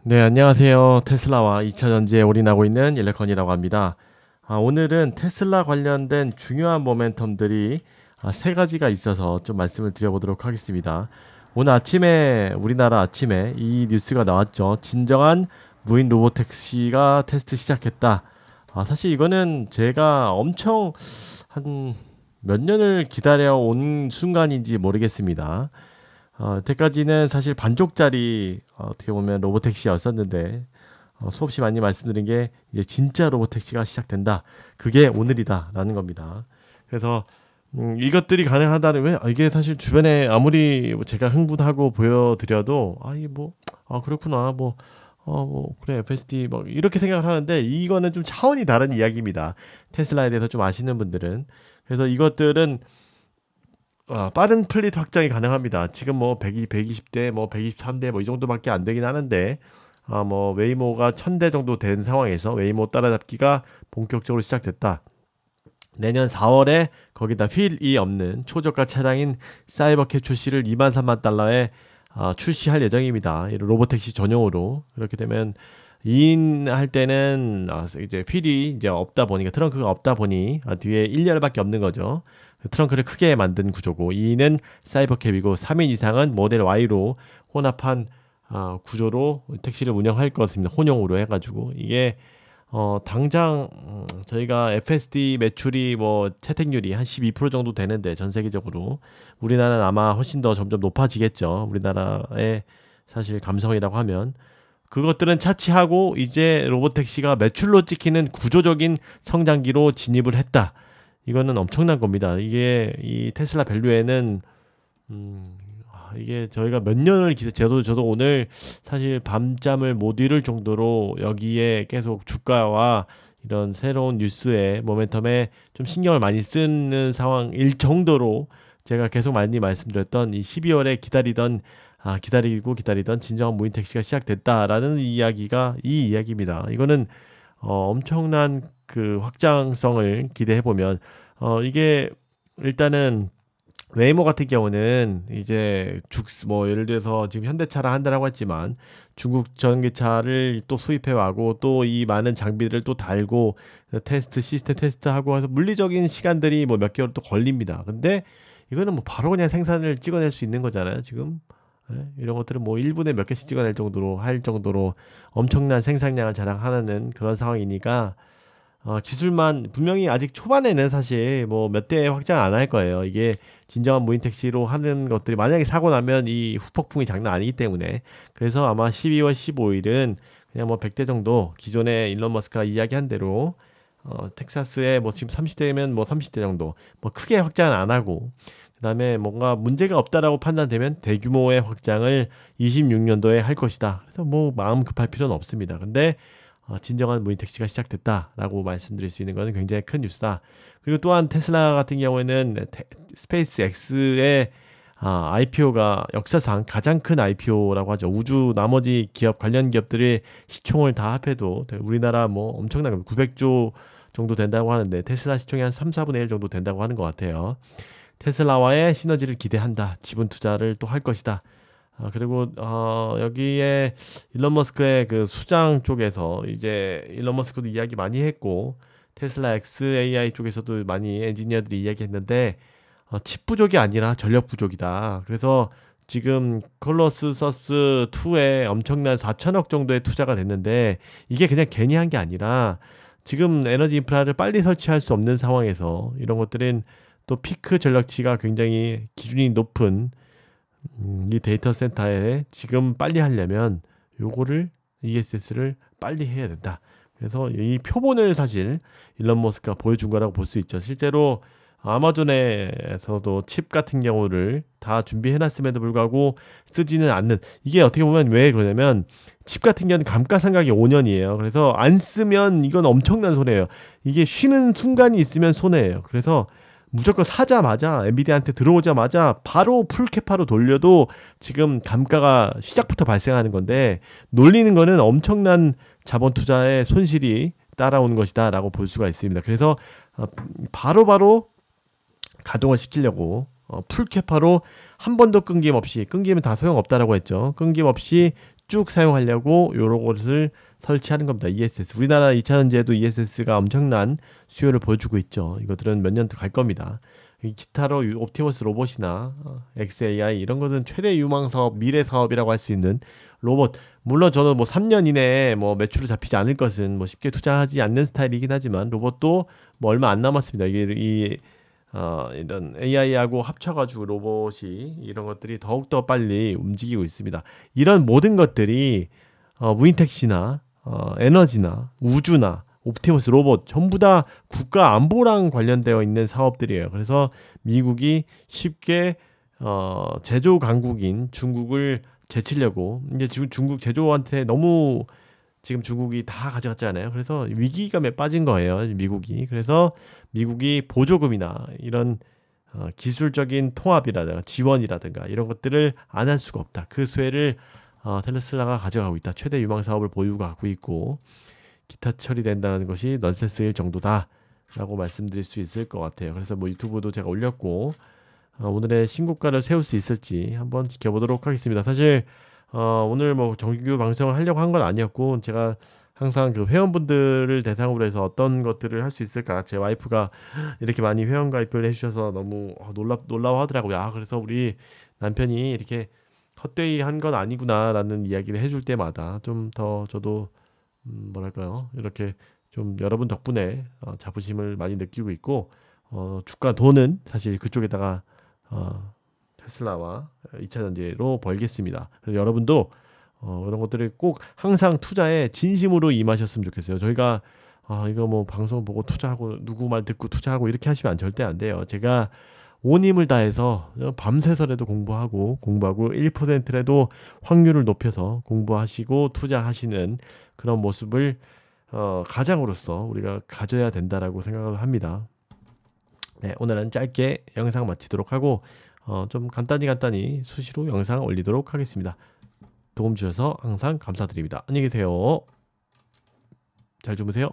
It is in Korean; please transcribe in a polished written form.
네, 안녕하세요. 테슬라와 2차 전지에 올인하고 있는 일레컨이라고 합니다. 오늘은 테슬라 관련된 중요한 모멘텀들이 세 가지가 있어서 좀 말씀을 드려보도록 하겠습니다. 오늘 아침에 우리나라 아침에 이 뉴스가 나왔죠. 진정한 무인 로보택시가 테스트 시작했다. 사실 이거는 제가 엄청 한 몇 년을 기다려온 순간인지 모르겠습니다. 여태까지는 사실 반쪽짜리 어떻게 보면 로보택시였었는데 수없이 많이 말씀드린 게 이제 진짜 로보택시가 시작된다. 그게 오늘이다라는 겁니다. 그래서 이것들이 가능하다는 왜 이게 사실 주변에 아무리 뭐 제가 흥분하고 보여드려도 그렇구나 뭐 그래 FSD 뭐 이렇게 생각을 하는데 이거는 좀 차원이 다른 이야기입니다. 테슬라에 대해서 좀 아시는 분들은 그래서 이것들은 빠른 플릿 확장이 가능합니다. 지금 뭐 120대, 뭐 123대 뭐 이 정도밖에 안 되긴 하는데, 뭐 웨이모가 1000대 정도 된 상황에서 웨이모 따라잡기가 본격적으로 시작됐다. 내년 4월에 거기다 휠이 없는 초저가 차량인 사이버캡 출시를 2만 3만 달러에 출시할 예정입니다. 이 로보택시 전용으로. 그렇게 되면 2인 할 때는 이제 휠이 이제 없다 보니까 트렁크가 없다 보니 뒤에 1열밖에 없는 거죠. 트렁크를 크게 만든 구조고 2인은 사이버캡이고 3인 이상은 모델 Y로 혼합한 구조로 택시를 운영할 것입니다. 혼용으로 해가지고 이게 당장 저희가 FSD 매출이 뭐 채택률이 한 12% 정도 되는데 전 세계적으로 우리나라는 아마 훨씬 더 점점 높아지겠죠. 우리나라의 사실 감성이라고 하면 그것들은 차치하고 이제 로보택시가 매출로 찍히는 구조적인 성장기로 진입을 했다. 이거는 엄청난 겁니다. 이게 이 테슬라 밸류에는 이게 저희가 몇 년을 저도 오늘 사실 밤잠을 못 이룰 정도로 여기에 계속 주가와 이런 새로운 뉴스의 모멘텀에 좀 신경을 많이 쓰는 상황일 정도로 제가 계속 많이 말씀드렸던 이 12월에 기다리던 진정한 무인 택시가 시작됐다라는 이야기가 이 이야기입니다. 이거는 엄청난 그 확장성을 기대해 보면 이게 일단은 웨이모 같은 경우는 이제 뭐 예를 들어서 지금 현대차랑 한다라고 했지만 중국 전기차를 또 수입해 와고 또 이 많은 장비들을 또 달고 시스템 테스트하고 해서 물리적인 시간들이 뭐 몇 개월 또 걸립니다. 근데 이거는 뭐 바로 그냥 생산을 찍어낼 수 있는 거잖아요, 지금. 예, 이런 것들은 뭐 1분에 몇 개씩 찍어낼 정도로 할 정도로 엄청난 생산량을 자랑하는 그런 상황이니까 기술만 분명히 아직 초반에는 사실 뭐 몇 대 확장 안 할 거예요. 이게 진정한 무인 택시로 하는 것들이 만약에 사고 나면 이 후폭풍이 장난 아니기 때문에 그래서 아마 12월 15일은 그냥 뭐 100대 정도 기존에 일론 머스크가 이야기한 대로 텍사스에 뭐 지금 30대면 뭐 30대 정도 뭐 크게 확장은 안 하고 그다음에 뭔가 문제가 없다라고 판단되면 대규모의 확장을 26년도에 할 것이다. 그래서 뭐 마음 급할 필요는 없습니다. 근데 진정한 무인 택시가 시작됐다라고 말씀드릴 수 있는 것은 굉장히 큰 뉴스다. 그리고 또한 테슬라 같은 경우에는 스페이스 X의 IPO가 역사상 가장 큰 IPO라고 하죠. 우주 나머지 기업 관련 기업들의 시총을 다 합해도 우리나라 뭐 엄청난 900조 정도 된다고 하는데 테슬라 시총이 한 3, 4분의 1 정도 된다고 하는 것 같아요. 테슬라와의 시너지를 기대한다. 지분 투자를 또 할 것이다. 그리고 여기에 일론 머스크의 그 수장 쪽에서 이제 일론 머스크도 이야기 많이 했고 테슬라 XAI 쪽에서도 많이 엔지니어들이 이야기했는데 칩 부족이 아니라 전력 부족이다. 그래서 지금 콜로스서스 2에 엄청난 4천억 정도의 투자가 됐는데 이게 그냥 괜히 한 게 아니라 지금 에너지 인프라를 빨리 설치할 수 없는 상황에서 이런 것들은 또 피크 전력치가 굉장히 기준이 높은 이 데이터 센터에 지금 빨리 하려면 요거를 ESS를 빨리 해야 된다. 그래서 이 표본을 사실 일론 머스크가 보여준 거라고 볼 수 있죠. 실제로 아마존에서도 칩 같은 경우를 다 준비해 놨음에도 불구하고 쓰지는 않는 이게 어떻게 보면 왜 그러냐면 칩 같은 경우는 감가상각이 5년이에요. 그래서 안 쓰면 이건 엄청난 손해예요. 이게 쉬는 순간이 있으면 손해예요. 그래서 무조건 사자마자 엔비디아한테 들어오자마자 바로 풀캐파로 돌려도 지금 감가가 시작부터 발생하는 건데 놀리는 거는 엄청난 자본 투자의 손실이 따라오는 것이다라고 볼 수가 있습니다. 그래서 바로바로 가동을 시키려고 풀캐파로 한 번도 끊김없이 끊기면 다 소용없다라고 했죠. 끊김없이 쭉 사용하려고 요런 것을 설치하는 겁니다. ESS. 우리나라 2차전지에도 ESS가 엄청난 수요를 보여주고 있죠. 이것들은 몇 년 더 갈 겁니다. 이 기타로 옵티머스 로봇이나 XAI 이런 것은 최대 유망 사업, 미래 사업이라고 할 수 있는 로봇. 물론 저는 뭐 3년 이내에 뭐 매출을 잡히지 않을 것은 뭐 쉽게 투자하지 않는 스타일이긴 하지만 로봇도 뭐 얼마 안 남았습니다. 이게 이런 AI하고 합쳐가지고 로봇이 이런 것들이 더욱더 빨리 움직이고 있습니다. 이런 모든 것들이 무인택시나 에너지나 우주나 옵티머스 로봇 전부 다 국가 안보랑 관련되어 있는 사업들이에요. 그래서 미국이 쉽게 제조 강국인 중국을 제치려고 이제 지금 중국 제조한테 너무 지금 중국이 다 가져갔잖아요. 그래서 위기감에 빠진 거예요, 미국이. 그래서 미국이 보조금이나 이런 기술적인 통합이라든가 지원이라든가 이런 것들을 안 할 수가 없다. 그 수혜를 테슬라가 가져가고 있다. 최대 유망 사업을 보유가 하고 있고 기타 처리된다는 것이 넌센스일 정도다라고 말씀드릴 수 있을 것 같아요. 그래서 뭐 유튜브도 제가 올렸고 오늘의 신고가를 세울 수 있을지 한번 지켜보도록 하겠습니다. 사실 오늘 뭐 정규 방송을 하려고 한 건 아니었고 제가 항상 그 회원분들을 대상으로 해서 어떤 것들을 할 수 있을까 제 와이프가 이렇게 많이 회원 가입을 해주셔서 너무 놀라워하더라고요. 그래서 우리 남편이 이렇게 헛되이 한 건 아니구나라는 이야기를 해줄 때마다 좀 더 저도 뭐랄까요 이렇게 좀 여러분 덕분에 자부심을 많이 느끼고 있고 주가 돈은 사실 그쪽에다가 테슬라와 2차전지로 벌겠습니다. 그래서 여러분도 이런 것들을 꼭 항상 투자에 진심으로 임하셨으면 좋겠어요. 저희가 이거 뭐 방송 보고 투자하고 누구 말 듣고 투자하고 이렇게 하시면 절대 안 돼요. 제가 온 힘을 다해서 밤새서라도 공부하고 1%라도 확률을 높여서 공부하시고 투자하시는 그런 모습을 가장으로서 우리가 가져야 된다라고 생각을 합니다. 네, 오늘은 짧게 영상 마치도록 하고 좀 간단히 수시로 영상 올리도록 하겠습니다. 도움 주셔서 항상 감사드립니다. 안녕히 계세요. 잘 주무세요.